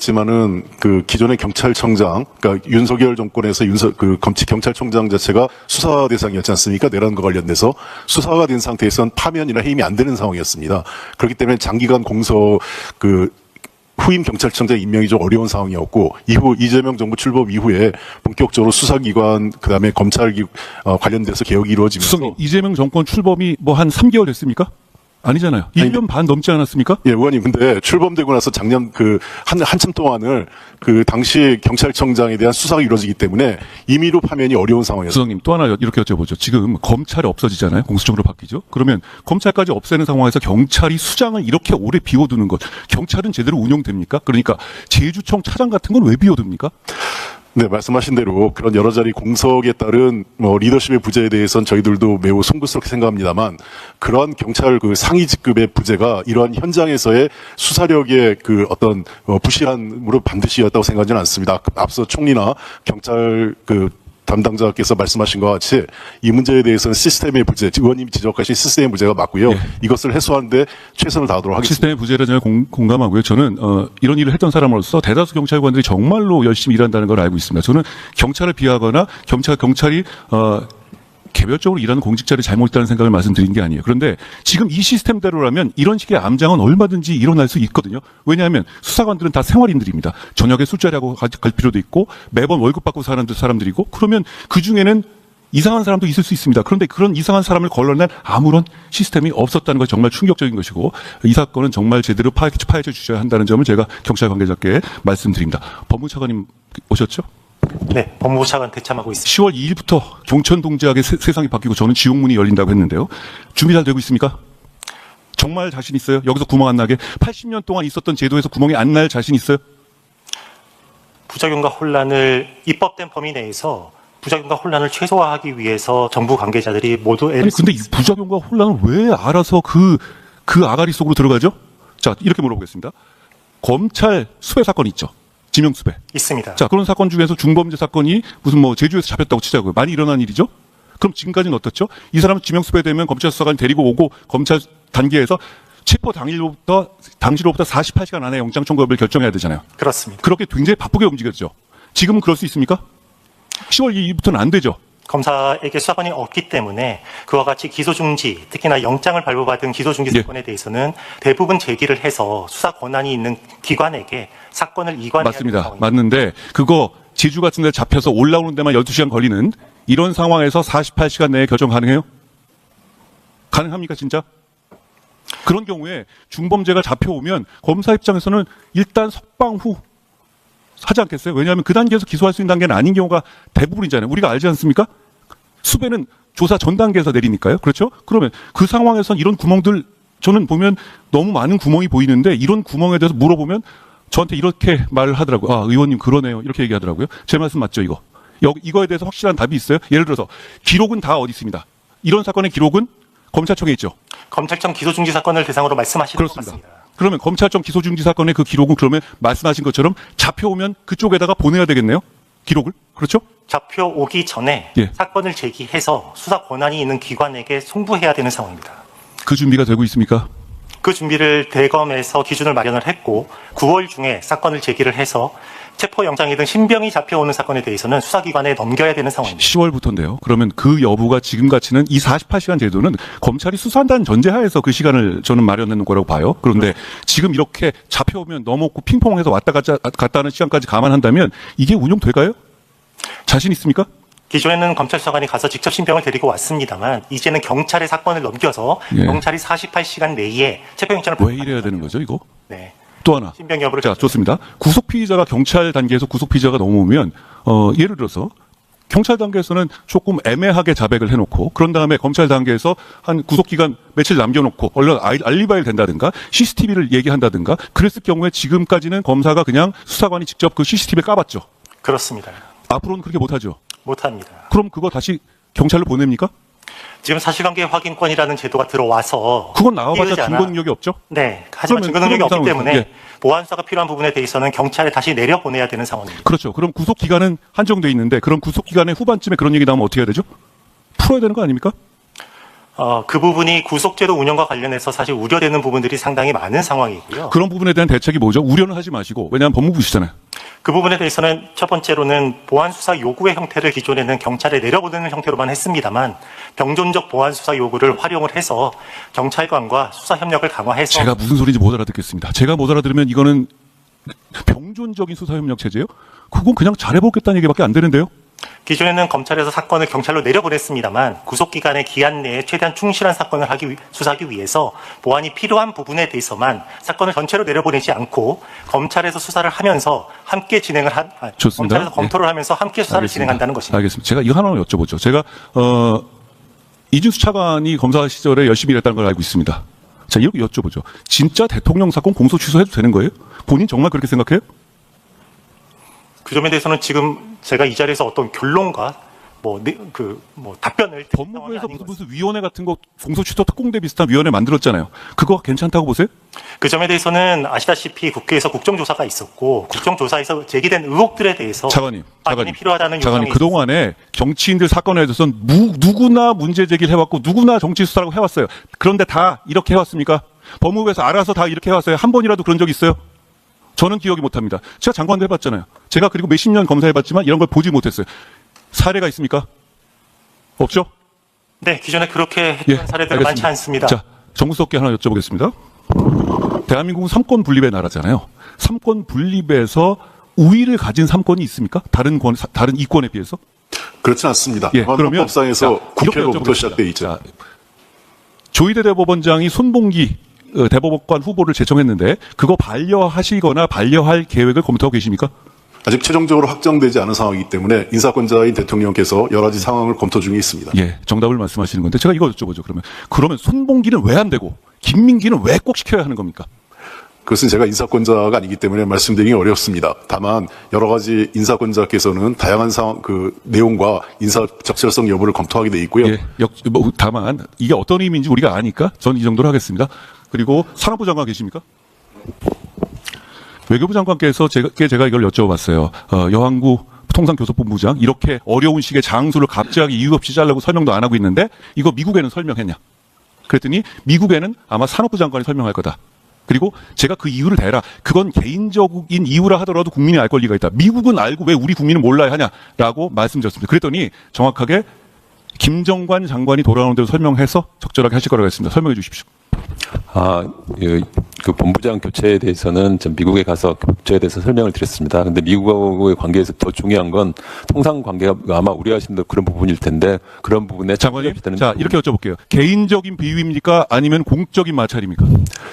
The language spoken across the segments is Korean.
지만은 그 기존의 경찰청장, 그러니까 윤석열 정권에서 경찰청장 자체가 수사 대상이었지 않습니까? 내란과 관련돼서 수사가 된 상태에서는 파면이나 해임이 안 되는 상황이었습니다. 그렇기 때문에 장기간 후임 경찰청장 임명이 좀 어려운 상황이었고, 이후 이재명 정부 출범 이후에 본격적으로 수사기관 그다음에 검찰 관련돼서 개혁이 이루어지면서. 수석님, 이재명 정권 출범이 뭐 한 3개월 됐습니까? 아니잖아요. 1년 반 넘지 않았습니까? 예, 의원님, 근데 출범되고 나서 작년 한참 동안을 당시 경찰청장에 대한 수사가 이루어지기 때문에 임의로 파면이 어려운 상황이었어요. 수석님, 또 하나 이렇게 여쭤보죠. 지금 검찰이 없어지잖아요. 공수처로 바뀌죠. 그러면 검찰까지 없애는 상황에서 경찰이 수장을 이렇게 오래 비워두는 것, 경찰은 제대로 운영됩니까? 그러니까 제주청 차장 같은 건 왜 비워둡니까? 네, 말씀하신 대로 그런 여러 자리 공석에 따른 리더십의 부재에 대해서는 저희들도 매우 송구스럽게 생각합니다만, 그러한 경찰 상위 직급의 부재가 이러한 현장에서의 수사력의 어떤 부실함으로 반드시였다고 생각하지는 않습니다. 앞서 총리나 경찰 담당자께서 말씀하신 것 같이 이 문제에 대해서는 시스템의 부재, 의원님이 지적하신 시스템의 부재가 맞고요. 예. 이것을 해소하는데 최선을 다하도록 하겠습니다. 시스템의 부재를 저는 공감하고요. 저는 이런 일을 했던 사람으로서 대다수 경찰관들이 정말로 열심히 일한다는 걸 알고 있습니다. 저는 경찰을 비하거나 경찰이 개별적으로 일하는 공직자를 잘못했다는 생각을 말씀드린 게 아니에요. 그런데 지금 이 시스템대로라면 이런 식의 암장은 얼마든지 일어날 수 있거든요. 왜냐하면 수사관들은 다 생활인들입니다. 저녁에 술자리하고 갈 필요도 있고 매번 월급 받고 사는 사람들이고, 그러면 그중에는 이상한 사람도 있을 수 있습니다. 그런데 그런 이상한 사람을 걸러낼 아무런 시스템이 없었다는 것이 정말 충격적인 것이고, 이 사건은 정말 제대로 파헤쳐 주셔야 한다는 점을 제가 경찰 관계자께 말씀드립니다. 법무차관님 오셨죠? 네, 법무부 차관 대참하고 있습니다. 10월 2일부터 경천동지하게 세상이 바뀌고 저는 지옥문이 열린다고 했는데요. 준비 잘 되고 있습니까? 정말 자신 있어요? 여기서 구멍 안 나게? 80년 동안 있었던 제도에서 구멍이 안 날 자신 있어요? 부작용과 혼란을 입법된 범위 내에서 부작용과 혼란을 최소화하기 위해서 정부 관계자들이 모두 애를 아니 근데 이 부작용과 혼란을 왜 알아서 그 아가리 속으로 들어가죠? 자, 이렇게 물어보겠습니다. 검찰 수배 사건 있죠? 지명 수배. 있습니다. 자, 그런 사건 중에서 중범죄 사건이 무슨 제주에서 잡혔다고 치자고요. 많이 일어난 일이죠? 그럼 지금까지는 어떻죠? 이 사람은 지명 수배되면 검찰 수사관이 데리고 오고 검찰 단계에서 체포 당시로부터 48시간 안에 영장 청구를 결정해야 되잖아요. 그렇습니다. 그렇게 굉장히 바쁘게 움직였죠. 지금은 그럴 수 있습니까? 10월 2일부터는 안 되죠. 검사에게 수사권이 없기 때문에 그와 같이 기소중지, 특히나 영장을 발부받은 기소중지 예. 사건에 대해서는 대부분 제기를 해서 수사 권한이 있는 기관에게 사건을 이관해야 되는 맞습니다. 상황입니다. 맞는데 그거 제주 같은 데 잡혀서 올라오는 데만 12시간 걸리는 이런 상황에서 48시간 내에 결정 가능해요? 가능합니까 진짜? 그런 경우에 중범죄가 잡혀오면 검사 입장에서는 일단 석방 후 하지 않겠어요? 왜냐하면 그 단계에서 기소할 수 있는 단계는 아닌 경우가 대부분이잖아요. 우리가 알지 않습니까? 수배는 조사 전 단계에서 내리니까요. 그렇죠? 그러면 그 상황에서 이런 구멍들 저는 보면 너무 많은 구멍이 보이는데 이런 구멍에 대해서 물어보면 저한테 이렇게 말을 하더라고요. 아, 의원님 그러네요. 이렇게 얘기하더라고요. 제 말씀 맞죠, 이거? 이거에 대해서 확실한 답이 있어요? 예를 들어서 기록은 다 어디 있습니다. 이런 사건의 기록은 검찰청에 있죠. 검찰청 기소중지 사건을 대상으로 말씀하시는 그렇습니다. 것 같습니다. 그러면 검찰청 기소중지 사건의 그 기록은 그러면 말씀하신 것처럼 잡혀오면 그쪽에다가 보내야 되겠네요? 기록을? 그렇죠? 잡혀오기 전에 예. 사건을 제기해서 수사 권한이 있는 기관에게 송부해야 되는 상황입니다. 그 준비가 되고 있습니까? 그 준비를 대검에서 기준을 마련을 했고 9월 중에 사건을 제기를 해서 체포영장이든 신병이 잡혀오는 사건에 대해서는 수사기관에 넘겨야 되는 상황입니다. 10월부터인데요. 그러면 그 여부가 지금같이는 이 48시간 제도는 검찰이 수사한다는 전제하에서 그 시간을 저는 마련하는 거라고 봐요. 그런데 지금 이렇게 잡혀오면 넘어오고 핑퐁해서 왔다 갔다 하는 시간까지 감안한다면 이게 운용될까요? 자신 있습니까? 기존에는 검찰 수사관이 가서 직접 신병을 데리고 왔습니다만 이제는 경찰에 사건을 넘겨서 예. 경찰이 48시간 내에 체포영장을 왜 이래야 되는 거죠, 이거? 네. 또 하나. 신병 여부를 자, 좋습니다. 구속 피의자가 경찰 단계에서 구속 피의자가 넘어오면 예를 들어서 경찰 단계에서는 조금 애매하게 자백을 해놓고 그런 다음에 검찰 단계에서 한 구속 기간 며칠 남겨놓고 얼른 알리바이를 된다든가 CCTV를 얘기한다든가 그랬을 경우에 지금까지는 검사가 그냥 수사관이 직접 그 CCTV를 까봤죠. 그렇습니다. 앞으로는 그렇게 못하죠. 못합니다. 그럼 그거 다시 경찰로 보냅니까? 지금 사실관계 확인권이라는 제도가 들어와서 그건 나와봤자 띄우지 않아- 증거 능력이 없죠. 네. 하지만 그러면 증거 능력이 그런 없기 때문에 상황에서, 보안 수사가 필요한 부분에 대해서는 경찰에 다시 내려보내야 되는 상황입니다. 그렇죠. 그럼 구속 기간은 한정돼 있는데 그럼 구속 기간의 후반쯤에 그런 얘기 나오면 어떻게 해야 되죠? 풀어야 되는 거 아닙니까? 그 부분이 구속제도 운영과 관련해서 사실 우려되는 부분들이 상당히 많은 상황이고요. 그런 부분에 대한 대책이 뭐죠? 우려는 하지 마시고. 왜냐하면 법무부시잖아요. 그 부분에 대해서는 첫 번째로는 보안 수사 요구의 형태를 기존에는 경찰에 내려보내는 형태로만 했습니다만 병존적 보안 수사 요구를 활용을 해서 경찰관과 수사 협력을 강화해서 제가 무슨 소리인지 못 알아듣겠습니다. 제가 못 알아들으면 이거는 병존적인 수사협력 체제요? 그건 그냥 잘해보겠다는 얘기밖에 안 되는데요? 기존에는 검찰에서 사건을 경찰로 내려보냈습니다만 구속기간의 기한 내에 최대한 충실한 사건을 수사하기 위해서 보완이 필요한 부분에 대해서만 사건을 전체로 내려보내지 않고 검찰에서 수사를 하면서 함께 진행을 좋습니다. 검찰에서 검토를 하면서 함께 수사를 알겠습니다. 진행한다는 것입니다. 알겠습니다. 제가 이거 하나만 여쭤보죠. 제가 이준수 차관이 검사 시절에 열심히 일했다는 걸 알고 있습니다. 자, 이렇게 여쭤보죠. 진짜 대통령 사건 공소 취소해도 되는 거예요? 본인 정말 그렇게 생각해요? 그 점에 대해서는 지금 제가 이 자리에서 어떤 결론과 답변을 법무부에서 무슨 위원회 같은 거 공소 취소 특공대 비슷한 위원회 만들었잖아요. 그거 괜찮다고 보세요? 그 점에 대해서는 아시다시피 국회에서 국정조사가 있었고 국정조사에서 제기된 의혹들에 대해서 차관님, 확인이 필요하다는 차관님, 요청이 그동안에 정치인들 사건에 대해서는 누구나 문제 제기를 해왔고 누구나 정치 수사라고 해왔어요. 그런데 다 이렇게 해왔습니까? 법무부에서 알아서 다 이렇게 해왔어요. 한 번이라도 그런 적 있어요? 저는 기억이 못합니다. 제가 장관도 해봤잖아요. 제가 그리고 몇십 년 검사해봤지만 이런 걸 보지 못했어요. 사례가 있습니까? 없죠? 네, 기존에 그렇게 했던 사례들은 많지 않습니다. 자, 정무수석께 하나 여쭤보겠습니다. 대한민국은 삼권 분립의 나라잖아요. 삼권 분립에서 우위를 가진 삼권이 있습니까? 다른 이권에 비해서? 그렇지 않습니다. 예, 그러면 헌법상에서 자, 이렇게 국회로부터 여쭤보겠습니다. 시작돼 있죠. 자, 조희대 대법원장이 손봉기 대법관 후보를 제청했는데 그거 반려하시거나 반려할 계획을 검토하고 계십니까? 아직 최종적으로 확정되지 않은 상황이기 때문에 인사권자인 대통령께서 여러 가지 상황을 검토 중에 있습니다. 예, 정답을 말씀하시는 건데 제가 이거 여쭤보죠. 그러면 손봉기는 왜 안 되고 김민기는 왜 꼭 시켜야 하는 겁니까? 그것은 제가 인사권자가 아니기 때문에 말씀드리기 어렵습니다. 다만 여러 가지 인사권자께서는 다양한 상황, 내용과 인사 적절성 여부를 검토하게 돼 있고요. 예, 다만 이게 어떤 의미인지 우리가 아니까 저는 이 정도로 하겠습니다. 그리고 산업부 장관 계십니까? 외교부 장관께서 제가 이걸 여쭤봤어요. 여한구 통상교섭본부장 이렇게 어려운 시기에 장수를 갑자기 이유 없이 잘라고 설명도 안 하고 있는데 이거 미국에는 설명했냐? 그랬더니 미국에는 아마 산업부 장관이 설명할 거다. 그리고 제가 그 이유를 대라. 그건 개인적인 이유라 하더라도 국민이 알 권리가 있다. 미국은 알고 왜 우리 국민은 몰라야 하냐라고 말씀드렸습니다. 그랬더니 정확하게 김정관 장관이 돌아오는 대로 설명해서 적절하게 하실 거라고 했습니다. 설명해 주십시오. 그 본부장 교체에 대해서는 좀 미국에 가서 교체에 대해서 설명을 드렸습니다. 근데 미국하고의 관계에서 더 중요한 건 통상 관계가 아마 우려하시는 대로 그런 부분일 텐데 그런 부분에 장관님, 자 이렇게 여쭤볼게요. 개인적인 비위입니까? 아니면 공적인 마찰입니까?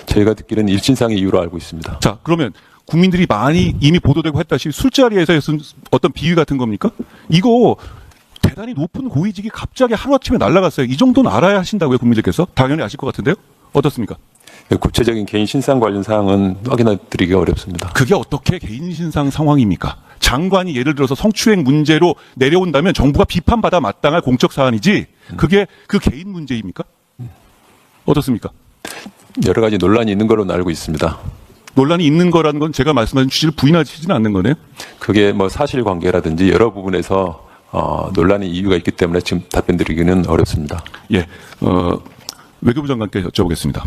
저희가 듣기로는 일신상의 이유로 알고 있습니다. 자 그러면 국민들이 많이 이미 보도되고 했다시피 술자리에서 어떤 비위 같은 겁니까? 이거 대단히 높은 고위직이 갑자기 하루아침에 날아갔어요. 이 정도는 알아야 하신다고요, 국민들께서? 당연히 아실 것 같은데요? 어떻습니까? 구체적인 개인 신상 관련 사항은 확인해 드리기가 어렵습니다. 그게 어떻게 개인 신상 상황입니까? 장관이 예를 들어서 성추행 문제로 내려온다면 정부가 비판받아 마땅할 공적 사안이지 그게 그 개인 문제입니까? 어떻습니까? 여러 가지 논란이 있는 걸로 알고 있습니다. 논란이 있는 거라는 건 제가 말씀하신 취지를 부인하시지는 않는 거네요? 그게 뭐 사실관계라든지 여러 부분에서 논란의 이유가 있기 때문에 지금 답변 드리기는 어렵습니다. 예, 외교부 장관께 여쭤보겠습니다.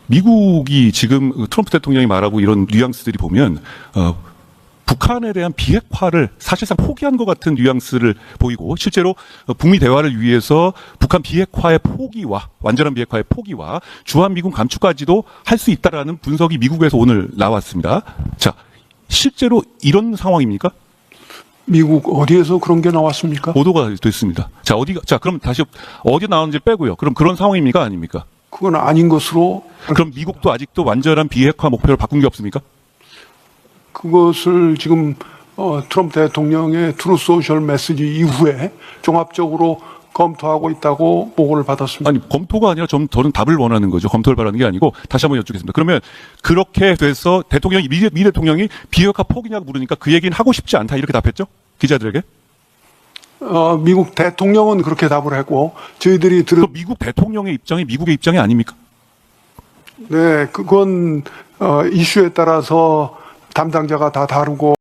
미국이 지금 트럼프 대통령이 말하고 이런 뉘앙스들이 보면 북한에 대한 비핵화를 사실상 포기한 것 같은 뉘앙스를 보이고 실제로 북미 대화를 위해서 북한 비핵화의 포기와 완전한 비핵화의 포기와 주한미군 감축까지도 할 수 있다라는 분석이 미국에서 오늘 나왔습니다. 자, 실제로 이런 상황입니까? 미국 어디에서 그런 게 나왔습니까? 보도가 됐습니다. 자, 그럼 다시 어디 나왔는지 빼고요. 그럼 그런 상황입니까? 아닙니까? 그건 아닌 것으로. 그럼 미국도 아직도 완전한 비핵화 목표를 바꾼 게 없습니까? 그것을 지금 트럼프 대통령의 트루 소셜 메시지 이후에 종합적으로 검토하고 있다고 보고를 받았습니다. 아니, 검토가 아니라 저는 답을 원하는 거죠. 검토를 바라는 게 아니고 다시 한번 여쭙겠습니다. 그러면 그렇게 돼서 미 대통령이 비핵화 포기냐고 물으니까 그 얘기는 하고 싶지 않다 이렇게 답했죠? 기자들에게? 미국 대통령은 그렇게 답을 했고 저희들이 미국 대통령의 입장이 미국의 입장이 아닙니까? 네, 그건 이슈에 따라서 담당자가 다 다르고